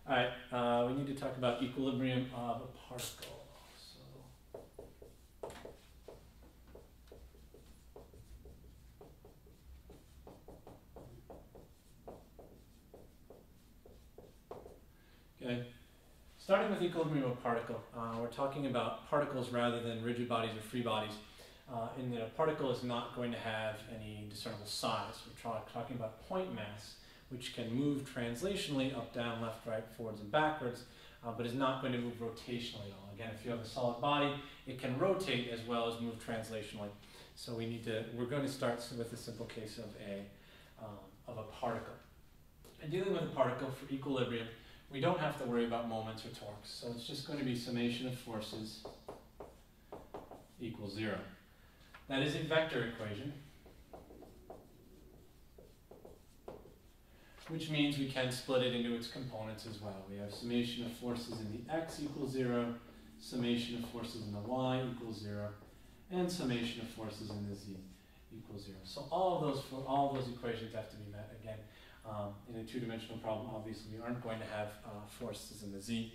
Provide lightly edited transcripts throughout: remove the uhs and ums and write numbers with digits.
All right, we need to talk about equilibrium of a particle. So, okay, starting with equilibrium of a particle, we're talking about particles rather than rigid bodies or free bodies. In that a particle is not going to have any discernible size. We're talking about point mass, which can move translationally up, down, left, right, forwards, and backwards, but is not going to move rotationally at all. Again, if you have a solid body, it can rotate as well as move translationally. So we're going to start with a simple case of a particle. And dealing with a particle for equilibrium, we don't have to worry about moments or torques. So it's just going to be summation of forces equals 0. That is a vector equation, which means we can split it into its components as well. We have summation of forces in the x equals 0, summation of forces in the y equals 0, and summation of forces in the z equals 0. So all of those equations have to be met. Again, in a two-dimensional problem, obviously we aren't going to have forces in the z,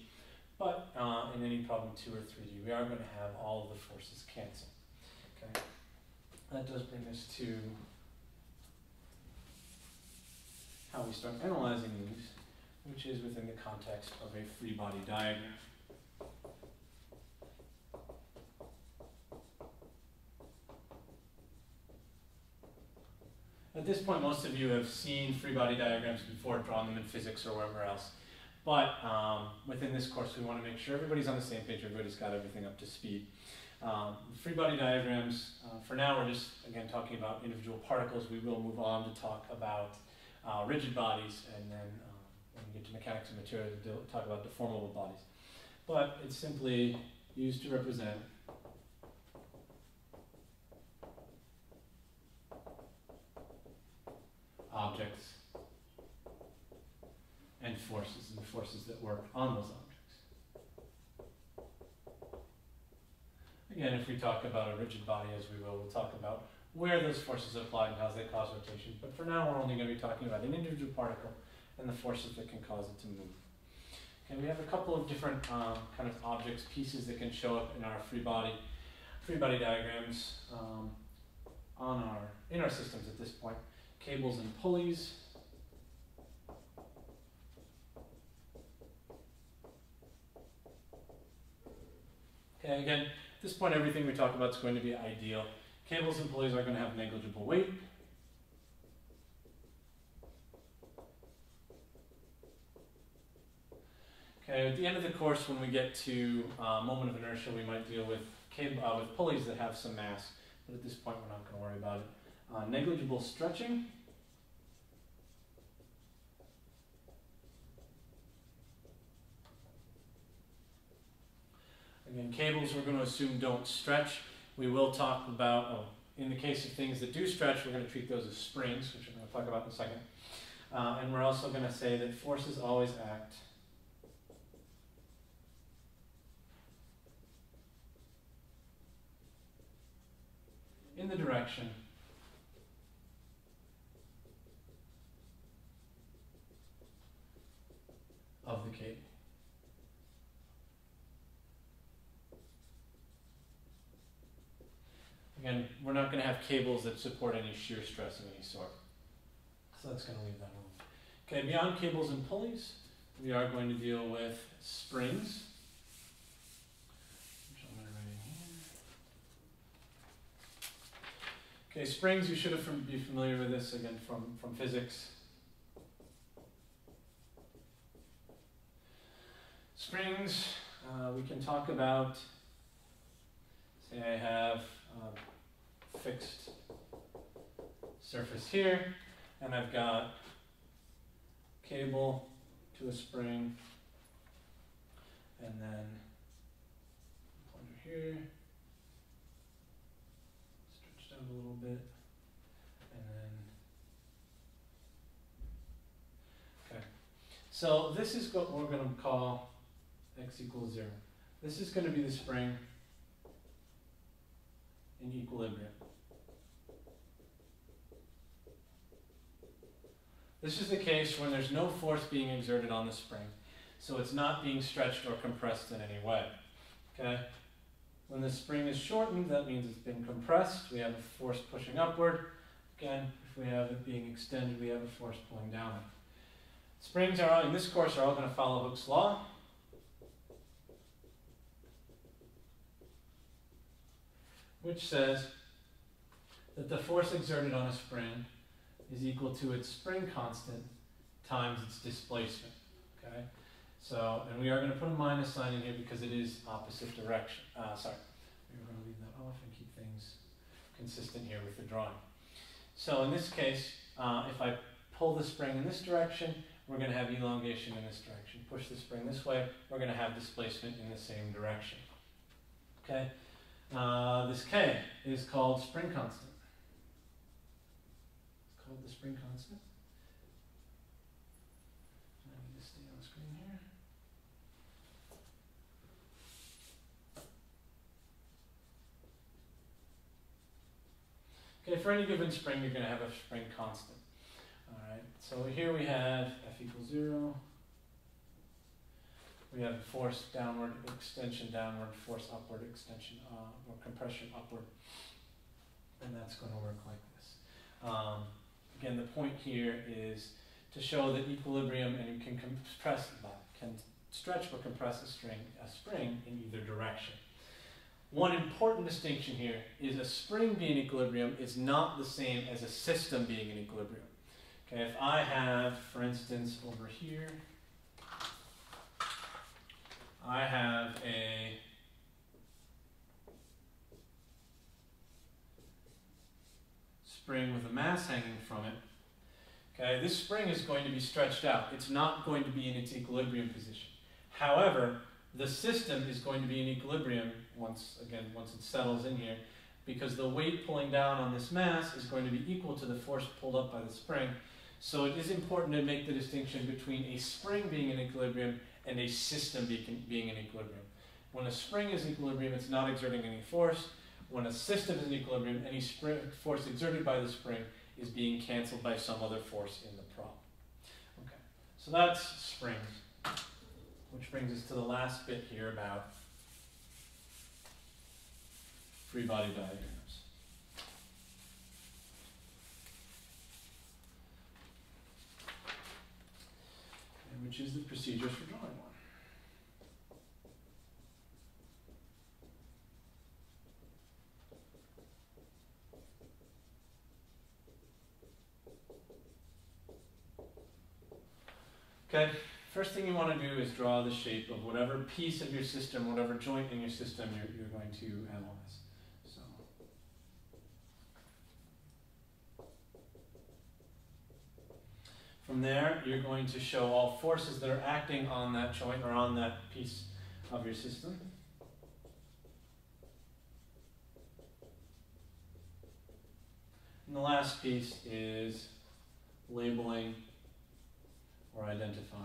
but in any problem 2 or 3D, we are going to have all of the forces cancel. Okay, that does bring us to how we start analyzing these, which is within the context of a free body diagram. At this point, most of you have seen free body diagrams before, drawn them in physics or wherever else. But within this course, we want to make sure everybody's on the same page, everybody's got everything up to speed. Free body diagrams, for now we're just, again, talking about individual particles. We will move on to talk about rigid bodies, and then when we get to mechanics of materials, we'll talk about deformable bodies. But it's simply used to represent objects and the forces that work on those objects. Again, if we talk about a rigid body, as we will, we'll talk about where those forces apply and how they cause rotation. But for now, we're only going to be talking about an individual particle and the forces that can cause it to move. Okay, we have a couple of different kind of objects, pieces that can show up in our free body diagrams in our systems at this point. Cables and pulleys. Okay, again, at this point, everything we talk about is going to be ideal. Cables and pulleys are going to have negligible weight. Okay, at the end of the course, when we get to moment of inertia, we might deal with pulleys that have some mass, but at this point, we're not going to worry about it. Negligible stretching. Again, cables we're going to assume don't stretch. We will talk about, in the case of things that do stretch, we're going to treat those as springs, which I'm going to talk about in a second. And we're also going to say that forces always act in the direction of the cable. Again, we're not going to have cables that support any shear stress of any sort. So that's going to leave that alone. Okay, beyond cables and pulleys, we are going to deal with springs. Which I'm going to write in here. Okay, springs, you should be familiar with this, again, from physics. Springs, we can talk about, say I have a fixed surface here, and I've got cable to a spring, and then pointer here, stretched out a little bit, and then, okay. So this is what we're going to call x equals 0. This is going to be the spring in equilibrium. This is the case when there's no force being exerted on the spring. So it's not being stretched or compressed in any way. Okay? When the spring is shortened, that means it's been compressed. We have a force pushing upward. Again, if we have it being extended, we have a force pulling downward. Springs are, in this course, are all going to follow Hooke's law. Which says that the force exerted on a spring is equal to its spring constant times its displacement. Okay? So, and we are going to put a minus sign in here because it is opposite direction. Sorry, we're going to leave that off and keep things consistent here with the drawing. So in this case, if I pull the spring in this direction, we're going to have elongation in this direction. Push the spring this way, we're going to have displacement in the same direction. Okay? This K is called spring constant. It's called the spring constant. I need to stay on the screen here. Okay, for any given spring, you're going to have a spring constant. All right, so here we have F equals 0. We have force downward, extension downward, force upward, extension or compression upward. And that's going to work like this. Again, the point here is to show that equilibrium, and you can can stretch or compress a spring in either direction. One important distinction here is a spring being in equilibrium is not the same as a system being in equilibrium. Okay, if I have, for instance, over here, I have a spring with a mass hanging from it. Okay, this spring is going to be stretched out. It's not going to be in its equilibrium position. However, the system is going to be in equilibrium once it settles in here, because the weight pulling down on this mass is going to be equal to the force pulled up by the spring. So it is important to make the distinction between a spring being in equilibrium and a system being in equilibrium. When a spring is in equilibrium, it's not exerting any force. When a system is in equilibrium, any force exerted by the spring is being canceled by some other force in the problem. Okay, so that's springs, which brings us to the last bit here about free body diagrams. Which is the procedures for drawing one. Okay, first thing you want to do is draw the shape of whatever piece of your system, whatever joint in your system you're going to analyze. So, from there, you're going to show all forces that are acting on that joint or on that piece of your system. And the last piece is labeling or identifying.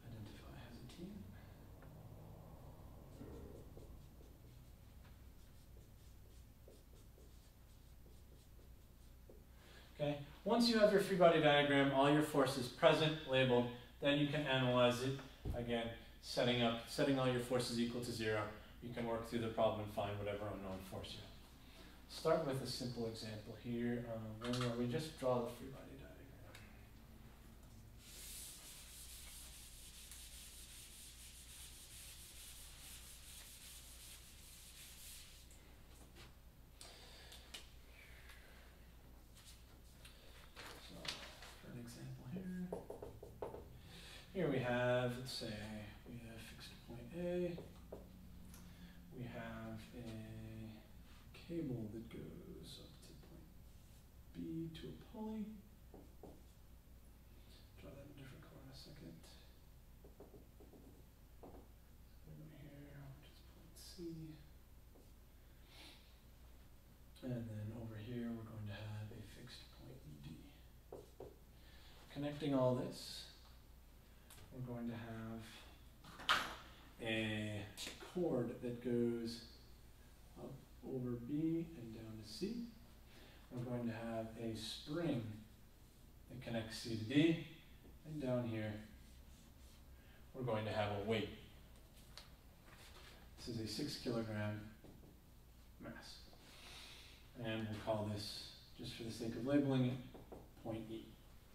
Identify as a team. Okay. Once you have your free body diagram, all your forces present, labeled, then you can analyze it. Again, setting all your forces equal to 0. You can work through the problem and find whatever unknown force you have. Start with a simple example here, where we just draw the free body diagram. So, for an example here we have, let's say, we have fixed point A. We have a cable that goes up to point B to a pulley. Draw that in a different color in a second. Over here, which is point C. And then over here, we're going to have a fixed point D. Connecting all this, we're going to have a cord that goes up over B and down to C. We're going to have a spring that connects C to D. And down here, we're going to have a weight. This is a 6 kilogram mass. And we'll call this, just for the sake of labeling it, point E.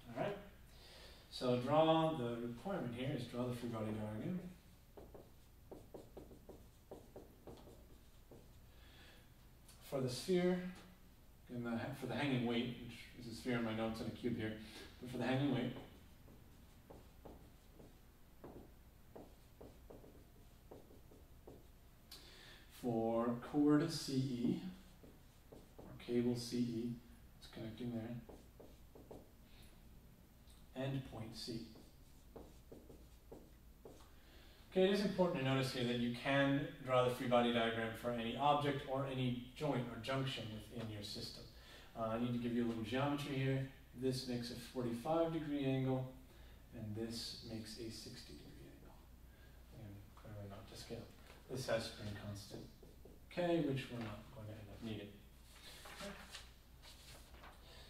All right? So draw, the requirement here is draw the free body diagram. For the sphere, for the hanging weight, which is a sphere in my notes and a cube here, but for the hanging weight, for cord CE, or cable CE, it's connecting there, and point C. Okay, it is important to notice here that you can draw the free body diagram for any object or any joint or junction within your system. I need to give you a little geometry here. This makes a 45-degree angle, and this makes a 60-degree angle. And clearly not to scale. This has spring constant K, which we're not going to end up needing. Okay.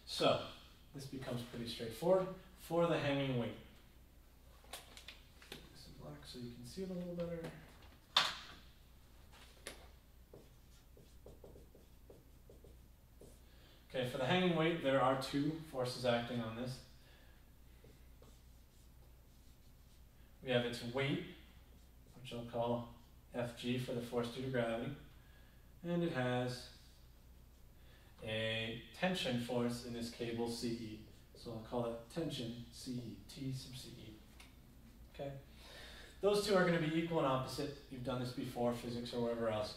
So, this becomes pretty straightforward for the hanging weight. This is black so you can see it a little better. Okay, for the hanging weight, there are two forces acting on this. We have its weight, which I'll call Fg for the force due to gravity, and it has a tension force in this cable CE. So I'll call it tension CE, T sub CE. Okay? Those two are going to be equal and opposite. You've done this before, physics or wherever else.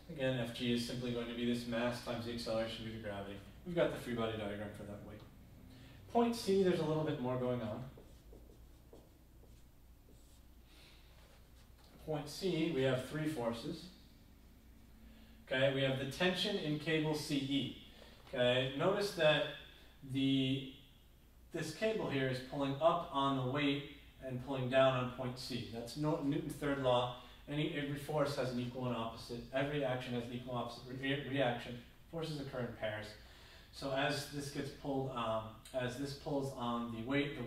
Again, Fg is simply going to be this mass times the acceleration due to gravity. We've got the free body diagram for that weight. Point C, there's a little bit more going on. Point C, we have three forces. Okay, we have the tension in cable CE. Okay, notice that this cable here is pulling up on the weight and pulling down on point C. That's Newton's third law. Every force has an equal and opposite. Every action has an equal and opposite reaction. Forces occur in pairs. So as this gets pulled, as this pulls on the weight,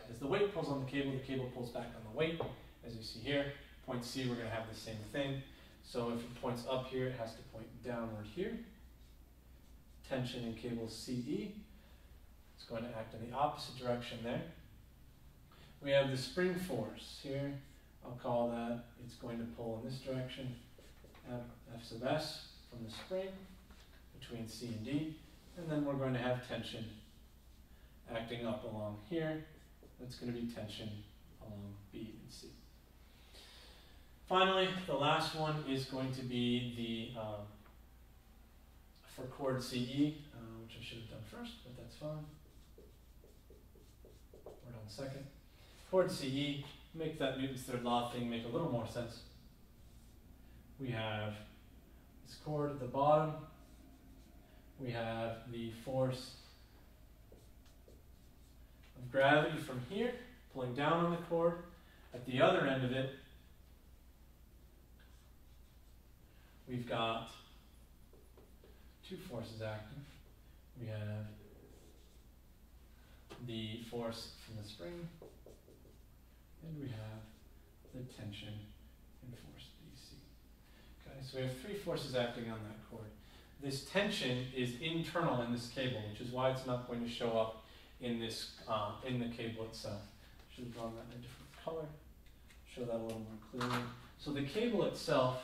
as the weight pulls on the cable pulls back on the weight. As you see here, point C, we're going to have the same thing. So if it points up here, it has to point downward here. Tension in cable CE. It's going to act in the opposite direction there. We have the spring force here. I'll call that, it's going to pull in this direction, F sub S from the spring between C and D. And then we're going to have tension acting up along here. That's going to be tension along B and C. Finally, the last one is going to be the, for cord CE, which I should have done first, but that's fine. We're done second. Cord CE, make that Newton's third law thing make a little more sense. We have this cord at the bottom. We have the force of gravity from here, pulling down on the cord. At the other end of it, we've got two forces acting. We have the force from the spring, and we have the tension and force BC. Okay, so we have three forces acting on that cord. This tension is internal in this cable, which is why it's not going to show up in this in the cable itself. Should have drawn that in a different color. Show that a little more clearly. So the cable itself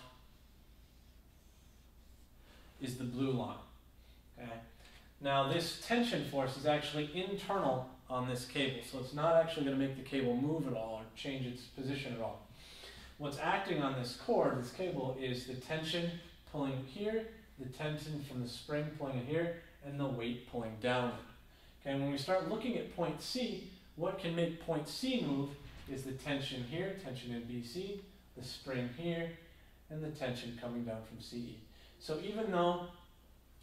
is the blue line. Okay. Now this tension force is actually internal on this cable, so it's not actually going to make the cable move at all or change its position at all. What's acting on this cord, this cable, is the tension pulling here, the tension from the spring pulling it here, and the weight pulling downward. Okay, and when we start looking at point C, what can make point C move is the tension here, tension in BC, the spring here, and the tension coming down from CE. So even though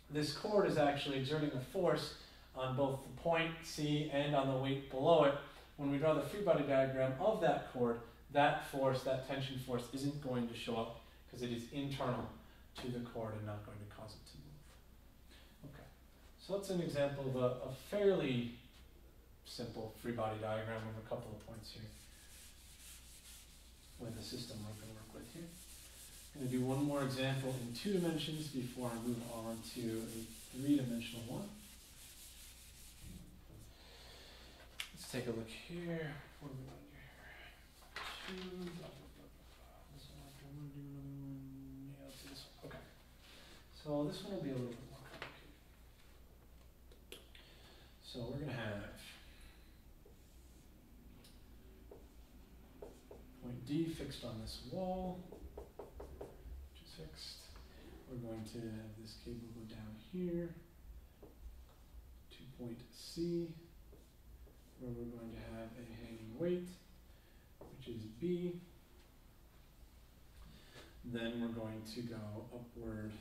this cord is actually exerting a force on both the point C and on the weight below it, when we draw the free body diagram of that cord, that force, that tension force, isn't going to show up because it is internal to the cord and not going to cause it to move. Okay, so that's an example of a fairly simple free body diagram of a couple of points here with the system we're going to work with here. I'm going to do one more example in 2 dimensions before I move on to a 3-dimensional one. Let's take a look here. What are we going to do here? 2, blah, blah, blah, blah. This one, I want to do another one. Yeah, let's do this one. Okay. So this one will be a little bit more complicated. So we're going to have point D fixed on this wall, which is fixed. We're going to have this cable go down here to point C, where we're going to have a hanging weight, which is B. Then we're going to go upward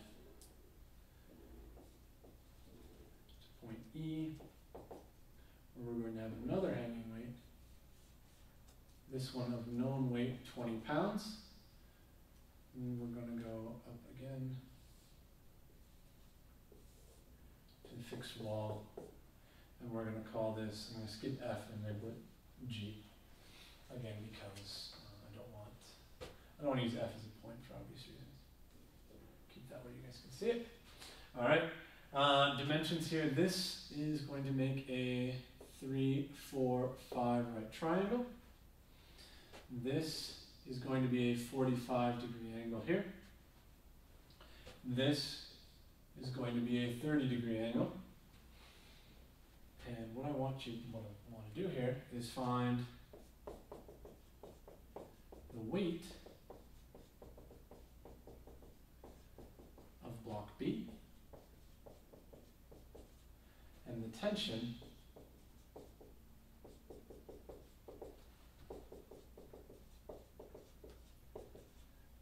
to point E, where we're going to have another hanging weight. This one of known weight, 20 pounds. And we're going to go up again to the fixed wall. And we're going to call this, I'm going to skip F and label it G. Again, because I don't want to use F as a point for obvious reasons. Keep that where you guys can see it. All right. Dimensions here. This is going to make a 3, 4, 5 right triangle. This is going to be a 45-degree angle here. This is going to be a 30-degree angle. And what I want to do here is find the weight of block B and the tension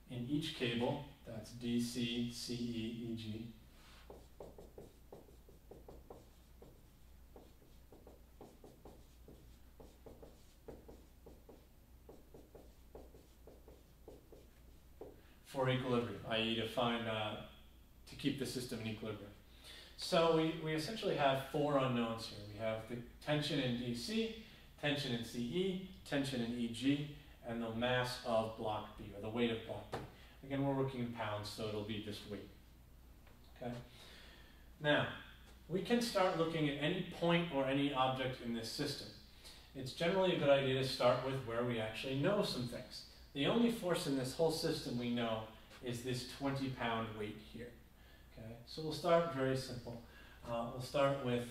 in each cable, that's DC, CE, EG. For equilibrium, i.e. to find, to keep the system in equilibrium. So we essentially have 4 unknowns here. We have the tension in DC, tension in CE, tension in EG, and the mass of block B, or the weight of block B. Again, we're working in pounds, so it'll be just weight. Okay. Now, we can start looking at any point or any object in this system. It's generally a good idea to start with where we actually know some things. The only force in this whole system we know is this 20-pound weight here. Okay, so we'll start very simple. We'll start with,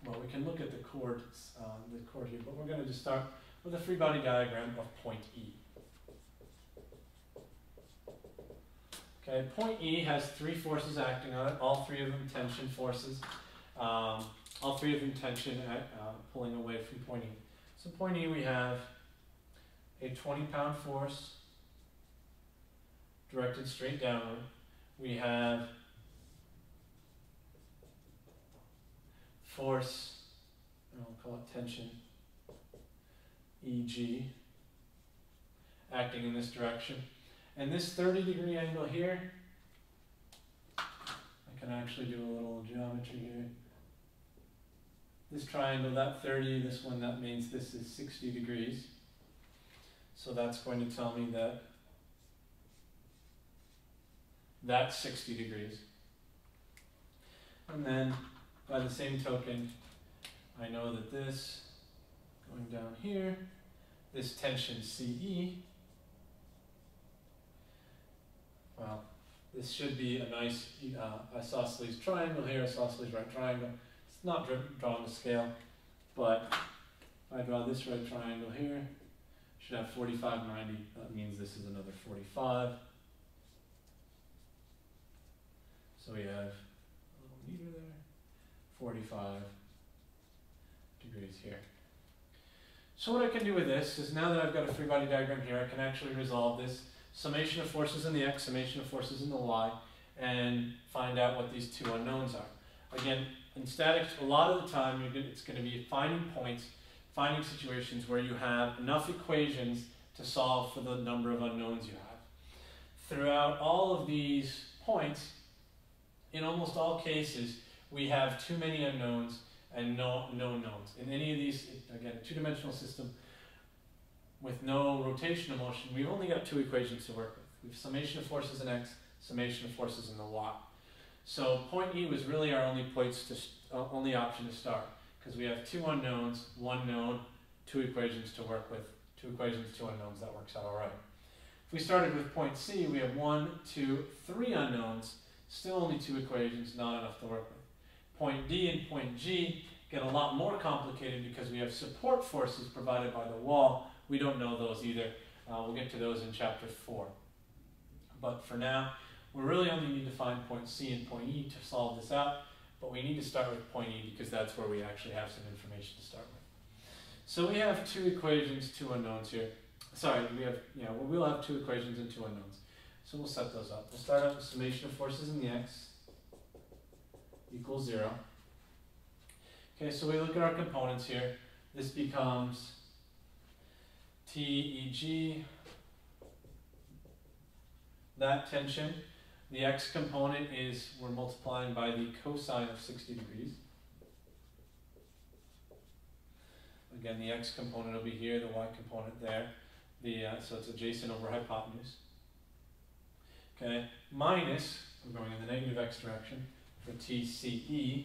well, we can look at the chord here, but we're going to just start with a free body diagram of point E. Okay, point E has 3 forces acting on it, all 3 of them tension forces, all 3 of them tension pulling away from point E. So point E we have a 20-pound force directed straight downward. We have force, and I'll call it tension, EG, acting in this direction. And this 30-degree angle here, I can actually do a little geometry here. This triangle, that 30, this one, that means this is 60 degrees. So that's going to tell me that that's 60 degrees. And then, by the same token, I know that this, going down here, this tension CE, well, this should be a nice isosceles triangle here, isosceles right triangle. It's not drawn to scale, but if I draw this right triangle here, should have 45, 90. That means this is another 45. So we have a little meter there, 45 degrees here. So what I can do with this is, now that I've got a free body diagram here, I can actually resolve this summation of forces in the x, summation of forces in the y, and find out what these 2 unknowns are. Again, in statics, a lot of the time it's going to be finding points, finding situations where you have enough equations to solve for the number of unknowns you have. Throughout all of these points, in almost all cases, we have too many unknowns, and no knowns. In any of these, again, a two-dimensional system with no rotational motion, we've only got two equations to work with. We have summation of forces in x, summation of forces in the y. So point E was really our only only option to start, because we have two unknowns, one known, two equations to work with, two equations, two unknowns. That works out all right. If we started with point C, we have 1, 2, 3 unknowns, still only two equations, not enough to work with. Point D and point G get a lot more complicated because we have support forces provided by the wall. We don't know those either. We'll get to those in chapter 4. But for now, we really only need to find point C and point E to solve this out, but we need to start with point E because that's where we actually have some information to start with. So we have two equations, two unknowns here. Sorry, we'll have two equations and two unknowns. So we'll set those up. We'll start out with summation of forces in the x equals 0. Okay, so we look at our components here. This becomes TEG, that tension. The x component is, we're multiplying by the cosine of 60 degrees. Again, the x component will be here, the y component there. So it's adjacent over hypotenuse. Okay, minus, we're going in the negative x direction, for TCE.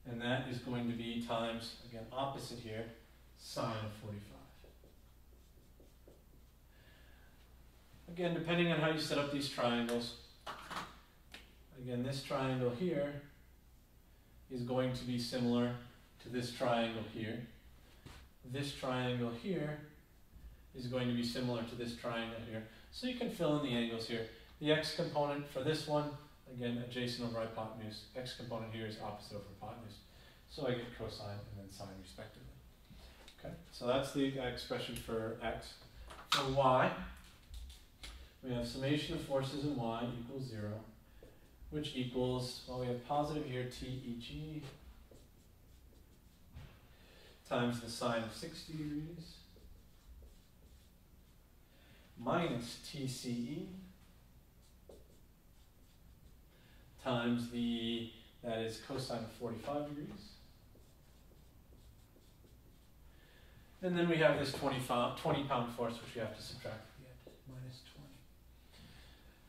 And that is going to be times, again, opposite here, sine of 45. Again, depending on how you set up these triangles, again, this triangle here is going to be similar to this triangle here. This triangle here is going to be similar to this triangle here. So you can fill in the angles here. The x component for this one, again, adjacent over hypotenuse. X component here is opposite over hypotenuse. So I get cosine and then sine respectively. Okay, so that's the expression for x. For y, we have summation of forces in y equals 0, which equals, well, we have positive here, TEG, times the sine of 60 degrees, minus TCE, times that is cosine of 45 degrees. And then we have this 20-pound force, which we have to subtract from the end, minus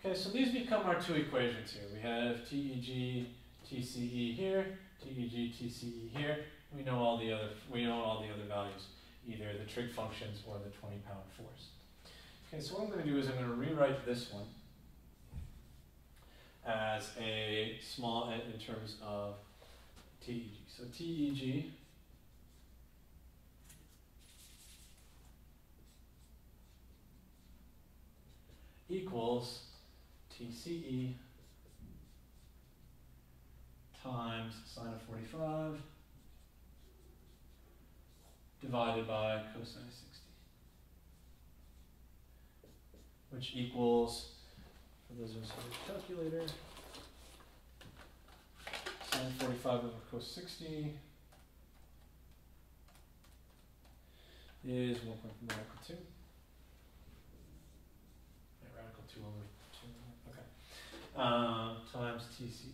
20. Okay, so these become our two equations here. We have TEG, TCE here, TEG, TCE here. We know all the other values, either the trig functions or the 20-pound force. Okay, so what I'm going to do is I'm going to rewrite this one as a small n in terms of TEG. So TEG equals TCE times sine of 45 divided by cosine of 60, which equals, for those of us who have a calculator, sine 45 over cos 60 is 1.1 radical 2. Radical 2 over 2, okay. Times TCE.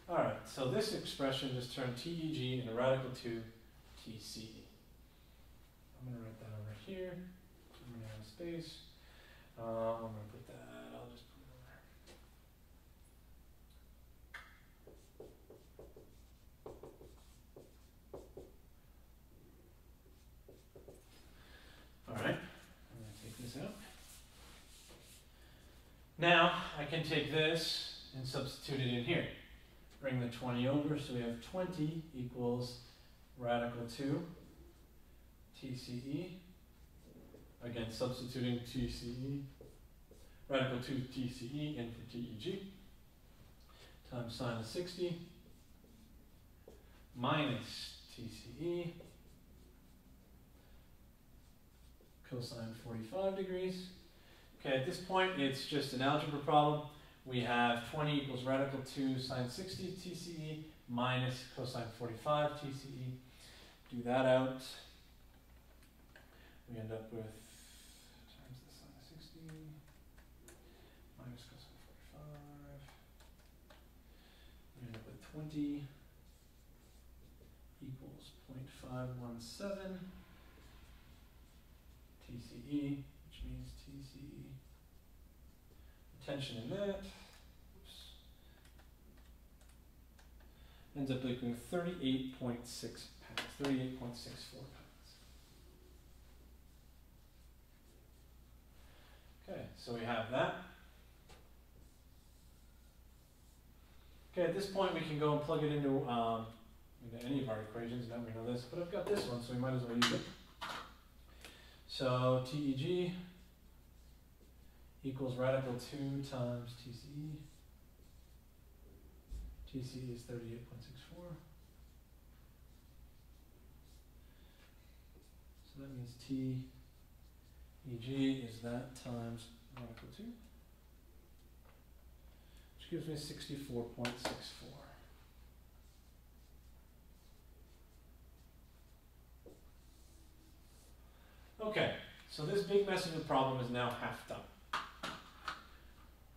Alright, so this expression just turned TEG into radical 2 TCE. I'm going to write that over here. I'm going to have space. I'm going to put that, I'll just put it over. Alright, I'm going to take this out. Now, I can take this and substitute it in here. Bring the 20 over, so we have 20 equals radical 2 TCE. Again, substituting TCE, radical 2 TCE in for TEG, times sine of 60, minus TCE, cosine 45 degrees. Okay, at this point, it's just an algebra problem. We have 20 equals radical 2 sine 60 TCE minus cosine 45 TCE. Do that out. We end up with times the sine of 60 minus cosine 45. We 20 equals 0.517 TCE, which means TCE, the tension in that, ends up equaling 38.6 pounds, 38.64 pounds. Okay, so we have that. Okay, at this point we can go and plug it into any of our equations. Now we know this, but I've got this one, so we might as well use it. So TEG equals radical 2 times TCE. TCE is 38.64. So that means TEG is that times radical 2, which gives me 64.64. Okay, so this big mess of a problem is now half done.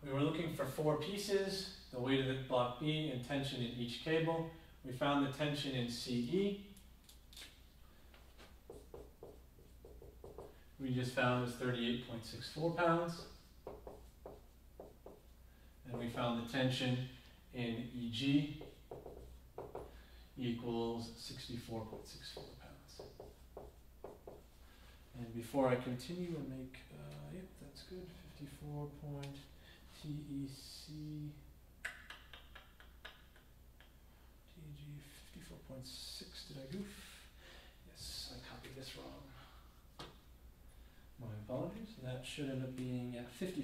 We were looking for 4 pieces, the weight of the block B and tension in each cable. We found the tension in CE. We just found was 38.64 pounds. And we found the tension in EG equals 64.64 pounds. And before I continue and make, yep, that's good, 54 point TEC, TEG 54.6, did I goof? Yes, I copied this wrong. My apologies, that should end up being 54.64.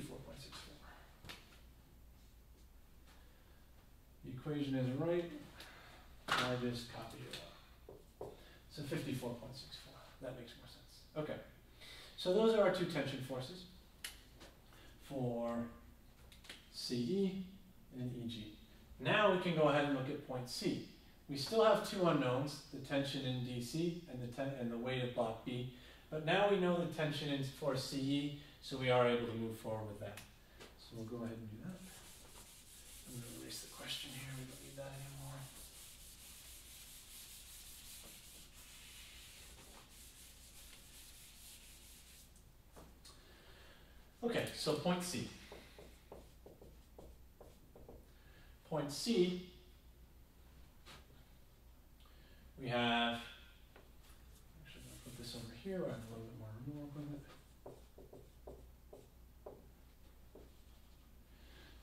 The equation is right, I just copied it out. So 54.64, that makes more sense. Okay, so those are our 2 tension forces for CE and EG. Now we can go ahead and look at point C. We still have 2 unknowns, the tension in DC and the weight of block B, but now we know the tension in for CE, so we are able to move forward with that. So we'll go ahead and do that. I'm going to erase the question here, we don't need that anymore. Okay, so point C. Point C, we have, actually I'm going to put this over here, I have a little bit more room with it.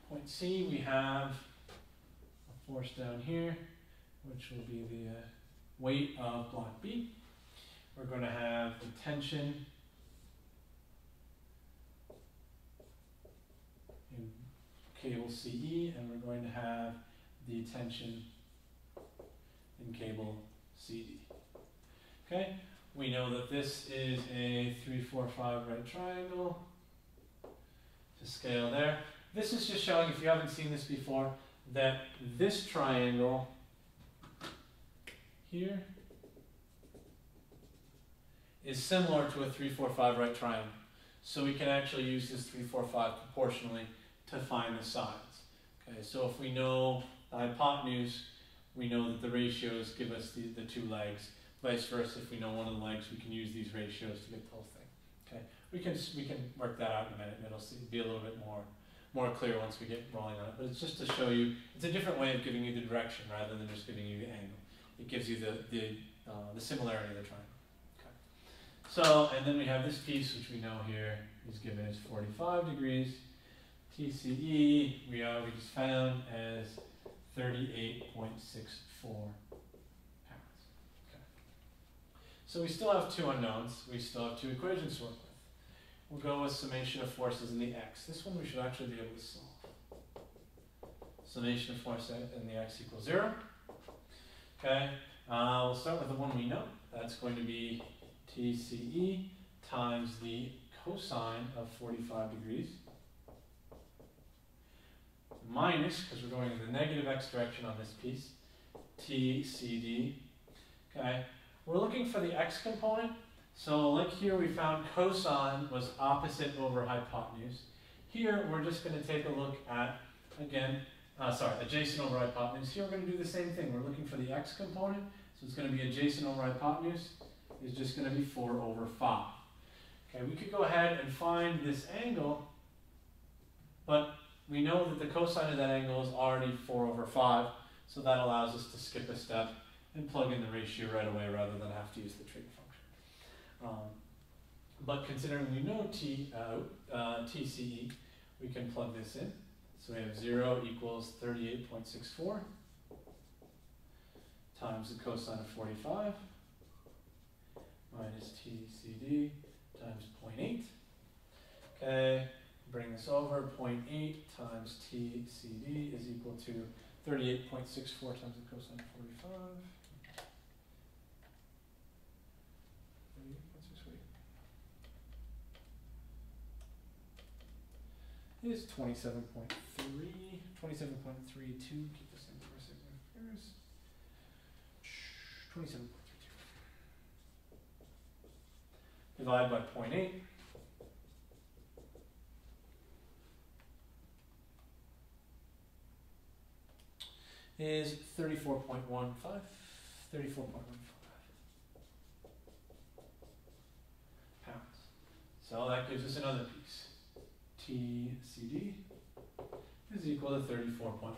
Point C, we have a force down here, which will be the weight of block B. We're going to have the tension in cable CE, and we're going to have the tension in cable CD. Okay, we know that this is a 3, 4, 5 right triangle. To scale there. This is just showing, if you haven't seen this before, that this triangle here is similar to a 3, 4, 5 right triangle. So we can actually use this 3, 4, 5 proportionally to find the sides. Okay, so if we know the hypotenuse, we know that the ratios give us the 2 legs. Vice versa, if we know one of the legs, we can use these ratios to get the whole thing. Okay, we can work that out in a minute, and it'll be a little bit more clear once we get rolling on it. But it's just to show you, it's a different way of giving you the direction rather than just giving you the angle. It gives you the similarity of the triangle. Okay. So, and then we have this piece, which we know here is given as 45 degrees. TCE, we just found as 38.64 pounds. Okay. So we still have 2 unknowns. We still have 2 equations to work with. We'll go with summation of forces in the x. This one we should actually be able to solve. Summation of force in the x equals 0. Okay, we'll start with the one we know. That's going to be TCE times the cosine of 45 degrees minus, because we're going in the negative x direction on this piece, TCD. Okay, we're looking for the x component. So like here we found cosine was opposite over hypotenuse. Here we're just going to take a look at, again, adjacent over hypotenuse. Here we're going to do the same thing. We're looking for the x component, so it's going to be adjacent over hypotenuse is just going to be 4 over 5. Okay, we could go ahead and find this angle, but we know that the cosine of that angle is already 4 over 5, so that allows us to skip a step and plug in the ratio right away rather than have to use the trig function. But considering we know TCE, we can plug this in. So we have 0 equals 38.64 times the cosine of 45 minus TCD times 0.8. Okay, bring this over. 0.8 times TCD is equal to 38.64 times the cosine of 45. 38.68 is 27.3, 27.32. Keep this in for a second. Here's 27.32. Divide by 0.8. Is 34.15. 34.15 pounds. So that gives us another piece. TCD is equal to 34.15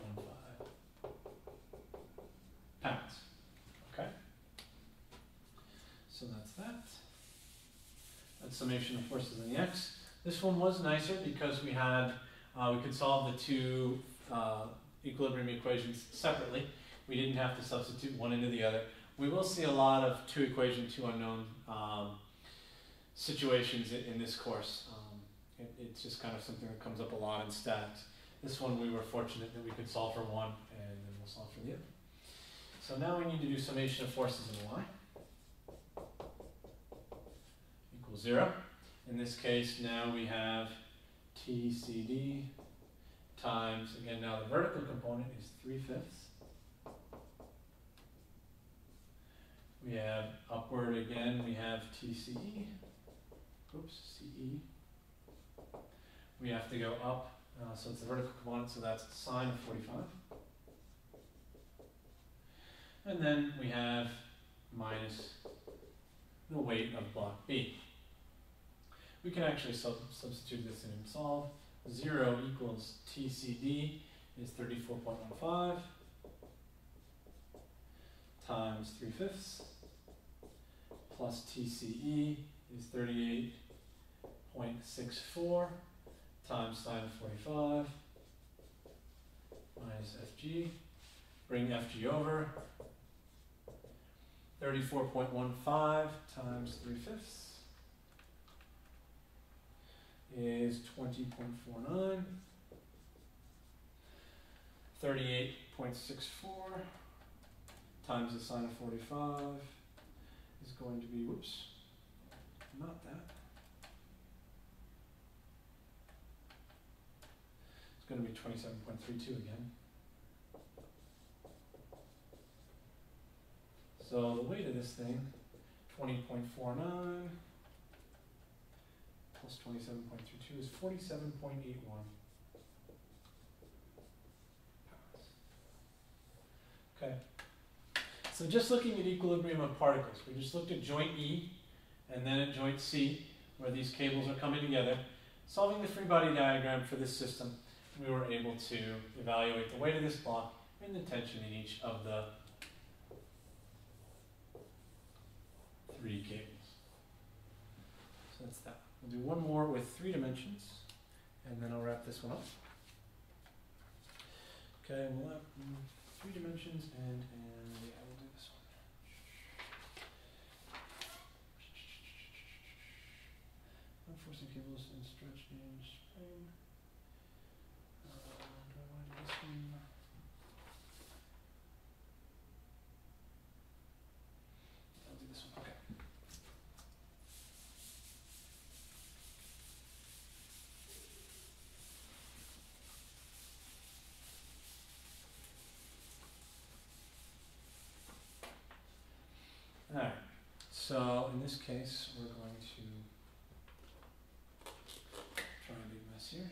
pounds. Okay? So that's that. That's summation of forces in the x. This one was nicer because we had, we could solve the two equilibrium equations separately. We didn't have to substitute one into the other. We will see a lot of two equation, two unknown situations in this course. It's just kind of something that comes up a lot in statics. This one we were fortunate that we could solve for one, and then we'll solve for the other. So now we need to do summation of forces in y equals 0. In this case, now we have TCD times, again, now the vertical component is 3/5. We have upward again, we have TCE. Oops, CE. We have to go up, so it's the vertical component, so that's sine of 45. And then we have minus the weight of block B. We can actually substitute this in and solve. 0 equals TCD is 34.15 times 3/5 plus TCE is 38.64 times sine of 45 minus FG. Bring FG over. 34.15 times 3/5 is 20.49. 38.64 times the sine of 45 is going to be, whoops, not that. It's going to be 27.32 again. So the weight of this thing, 20.49 plus 27.22 is 47.81 pounds. Okay. So just looking at equilibrium of particles, we just looked at joint E and then at joint C, where these cables are coming together. Solving the free body diagram for this system, we were able to evaluate the weight of this block and the tension in each of the 3 cables. So that's that. We'll do one more with 3 dimensions, and then I'll wrap this one up. Okay, we'll have 3 dimensions, and yeah, we'll do this one. Unforcing cables and stretch in spring. Do I want to do this one? I'll do this one. Okay. Alright, so in this case, we're going to try a big mess here.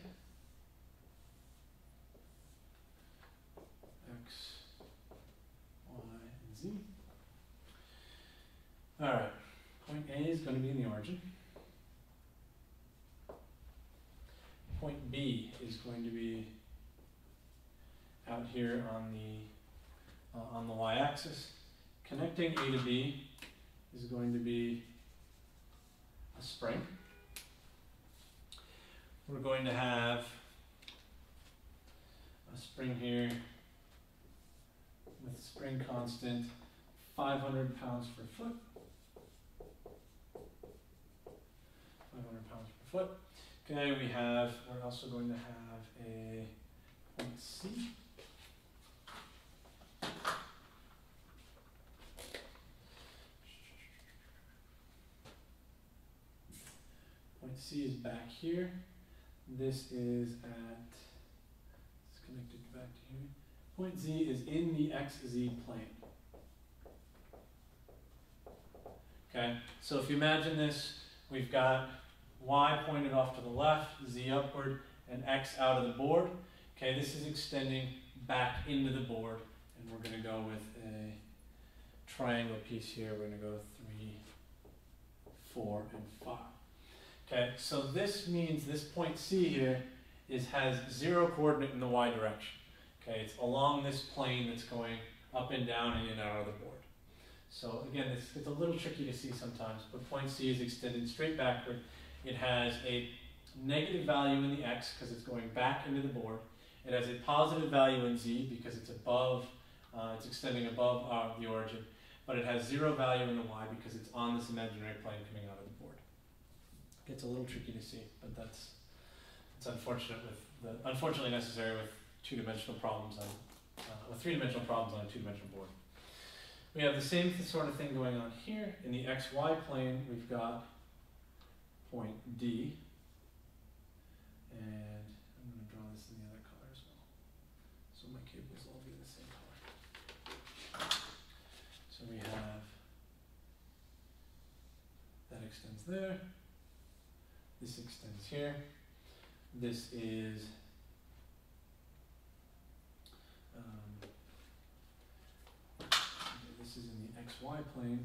is going to be in the origin. Point B is going to be out here on the y-axis. Connecting A to B is going to be a spring. We're going to have a spring here with spring constant 500 pounds per foot. 500 pounds per foot. Okay, we're also going to have a point C. Point C is back here. This is it's connected back to here. Point Z is in the XZ plane. Okay, so if you imagine this, we've got Y pointed off to the left, Z upward, and X out of the board. Okay, this is extending back into the board, and we're going to go with a triangle piece here. We're going to go 3, 4, and 5. Okay, so this means this point C here has 0 coordinate in the Y direction. Okay, it's along this plane that's going up and down and in and out of the board. So again, it's a little tricky to see sometimes, but point C is extended straight backward. It has a negative value in the X because it's going back into the board. It has a positive value in Z because it's above, it's extending above the origin, but it has 0 value in the Y because it's on this imaginary plane coming out of the board. It's a little tricky to see, but it's unfortunately necessary with two-dimensional problems with three-dimensional problems on a two-dimensional board. We have the same sort of thing going on here. In the XY plane, we've got point D, and I'm going to draw this in the other color as well, so my cables all be the same color. So we have that extends there. This extends here. This is in the XY plane.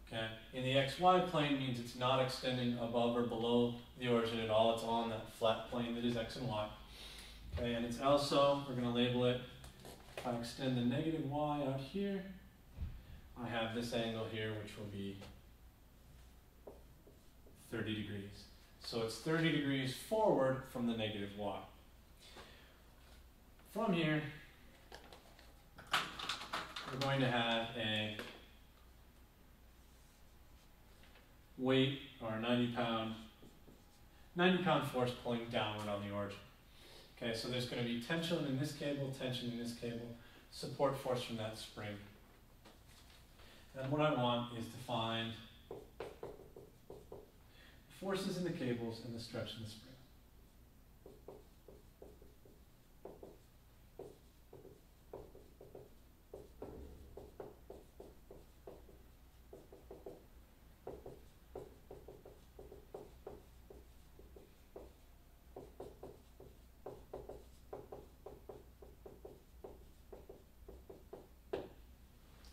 Okay, in the XY plane means it's not extending above or below the origin at all. It's on that flat plane that is X and Y. Okay, and it's also, we're going to label it, if I extend the negative Y out here, I have this angle here, which will be 30 degrees. So it's 30 degrees forward from the negative Y. From here, we're going to have a weight, or 90 pound force pulling downward on the origin. Okay, so there's going to be tension in this cable, tension in this cable, support force from that spring. And what I want is to find forces in the cables and the stretch in the spring.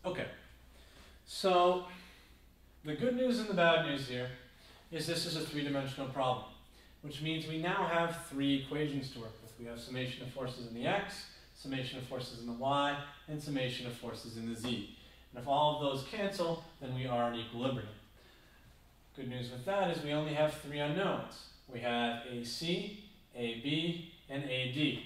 Okay, so the good news and the bad news here is this is a three-dimensional problem, which means we now have 3 equations to work with. We have summation of forces in the X, summation of forces in the Y, and summation of forces in the Z. And if all of those cancel, then we are in equilibrium. Good news with that is we only have 3 unknowns. We have AC, AB, and AD.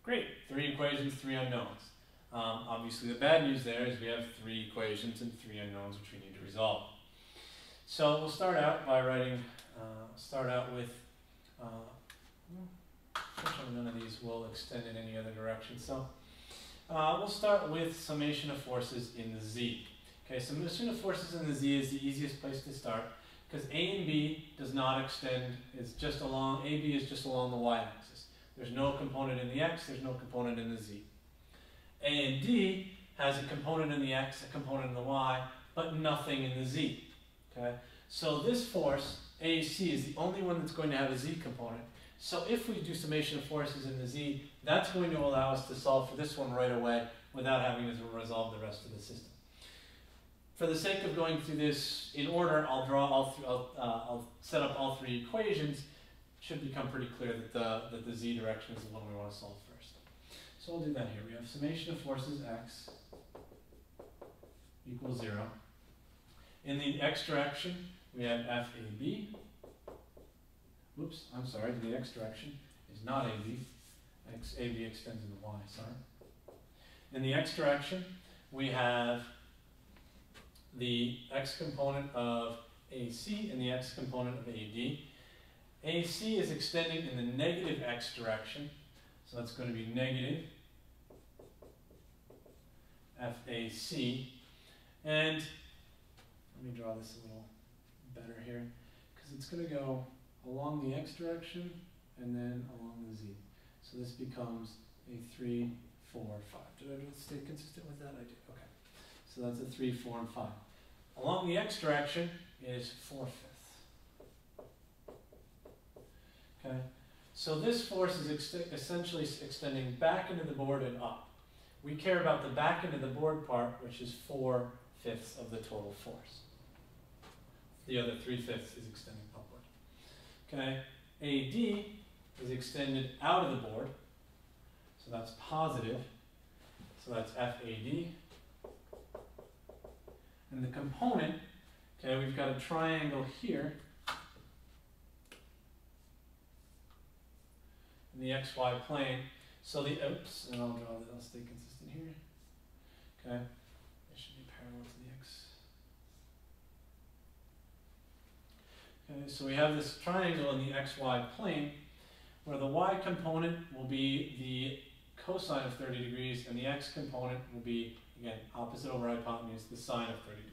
Great, 3 equations, 3 unknowns. Obviously the bad news there is we have 3 equations and 3 unknowns which we need to resolve. So we'll start out by writing, unfortunately none of these will extend in any other direction. So we'll start with summation of forces in the Z. Okay, summation of forces in the Z is the easiest place to start because A and B does not extend, AB is just along the Y-axis. There's no component in the X, there's no component in the Z. A and D has a component in the X, a component in the Y, but nothing in the Z. Okay? So this force, AC, is the only one that's going to have a Z component. So if we do summation of forces in the z, that's going to allow us to solve for this one right away without having to resolve the rest of the system. For the sake of going through this in order, I'll set up all three equations. It should become pretty clear that the z direction is the one we want to solve first. So we'll do that here. We have summation of forces x equals 0. In the x direction, we have FAB. Whoops, I'm sorry, the x direction is not AB. AB extends into y, sorry. In the x direction, we have the x component of AC and the x component of AD. AC is extending in the negative x direction, so that's going to be negative FAC. And let me draw this a little better here, because it's going to go along the x direction and then along the z. So this becomes a 3, 4, 5. Did I stay consistent with that? I did. Okay. So that's a 3, 4, and 5. Along the x direction is 4/5. Okay. So this force is essentially extending back into the board and up. We care about the back into the board part, which is 4/5 of the total force. The other 3/5 is extending upward. Okay. AD is extended out of the board, so that's positive. So that's FAD. And the component, okay, we've got a triangle here in the XY plane. So the, oops, and I'll stay consistent here. Okay, it should be parallel to the X. Okay, so we have this triangle in the XY plane where the Y component will be the cosine of 30 degrees and the X component will be, again, opposite over hypotenuse, the sine of 30 degrees.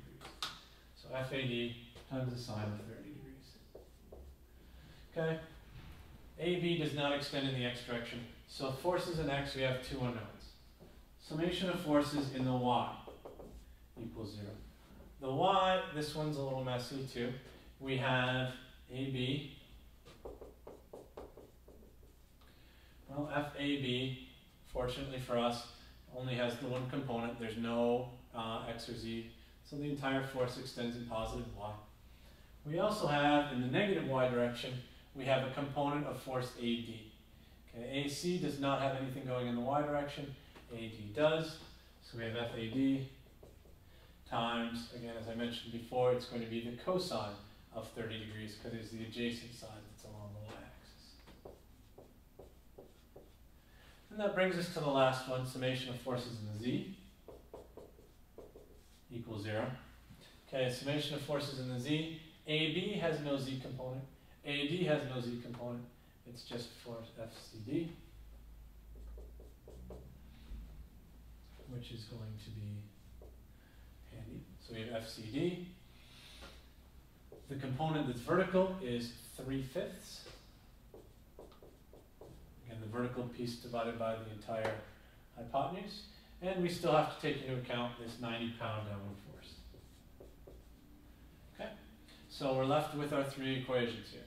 So FAD times the sine of 30 degrees. Okay? AB does not extend in the x direction. So forces in x, we have two unknowns. Summation of forces in the y equals 0. The y, this one's a little messy too. We have AB. Well, FAB, fortunately for us, only has the one component. There's no x or z. So the entire force extends in positive y. We also have, in the negative y direction, we have a component of force AD. Okay, AC does not have anything going in the y direction. AD does. So we have FAD times, again, as I mentioned before, it's going to be the cosine of 30 degrees because it's the adjacent side that's along the y-axis. And that brings us to the last one, summation of forces in the z equals 0. Okay, summation of forces in the z. AB has no z component. AD has no z component. It's just force FCD, which is going to be handy. So we have FCD. The component that's vertical is 3/5. Again, the vertical piece divided by the entire hypotenuse. And we still have to take into account this 90-pound downward force. Okay, so we're left with our three equations here.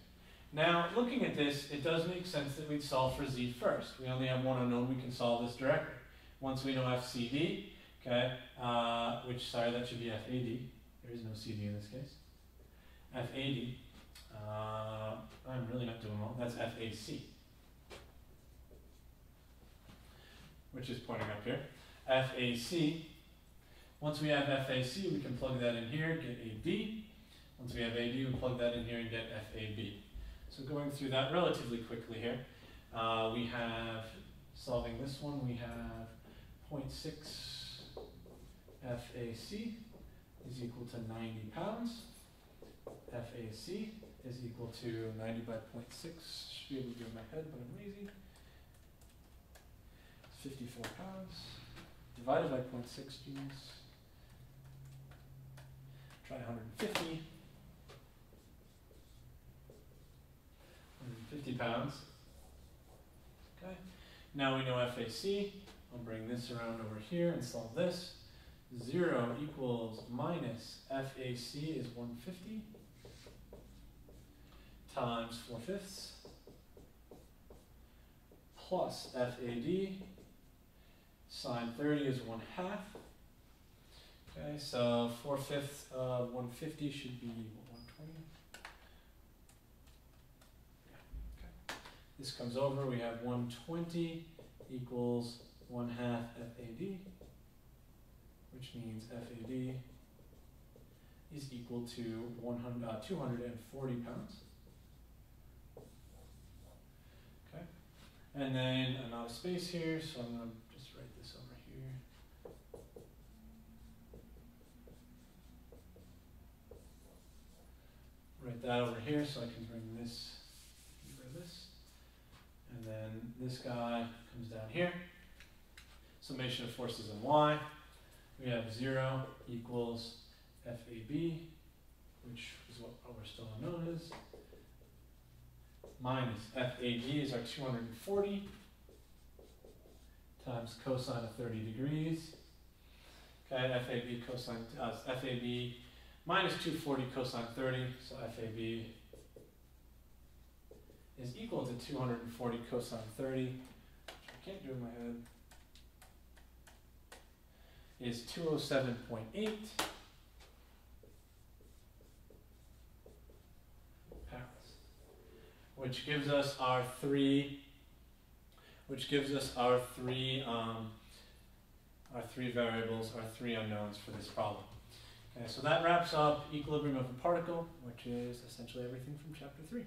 Now, looking at this, it does make sense that we'd solve for z first. We only have one unknown, we can solve this directly. Once we know FCD, okay, sorry, that should be FAD. There is no CD in this case. FAD, I'm really not doing well, that's FAC, which is pointing up here. FAC, once we have FAC, we can plug that in here, get AD. Once we have AD, we plug that in here and get FAB. So going through that relatively quickly here, we have, solving this one, we have 0.6 FAC is equal to 90 pounds. FAC is equal to 90 by 0.6. Should be able to do it in my head, but I'm lazy. It's 54 pounds. Divided by 0.6 Gs. Try 150. 150 pounds. Okay. Now we know FAC. I'll bring this around over here and solve this. 0 equals minus FAC is 150 times 4/5 plus FAD. Sine 30 is 1/2. Okay, so 4/5 of 150 should be 120. Okay. This comes over, we have 120 equals 1/2 FAD, which means FAD is equal to 240 pounds. Okay, and then I'm out of space here, so I'm going to just write this over here. Write that over here so I can bring this over this. And then this guy comes down here. Summation of forces in Y. We have 0 equals FAB, which is what we're still known as, minus FAD is our 240 times cosine of 30 degrees. Okay, FAB cosine FAB minus 240 cosine 30, so FAB is equal to 240 cosine 30, which I can't do in my head, is 207.8 pounds, which gives us our three variables, our three unknowns for this problem. Okay, so that wraps up equilibrium of a particle, which is essentially everything from chapter 3.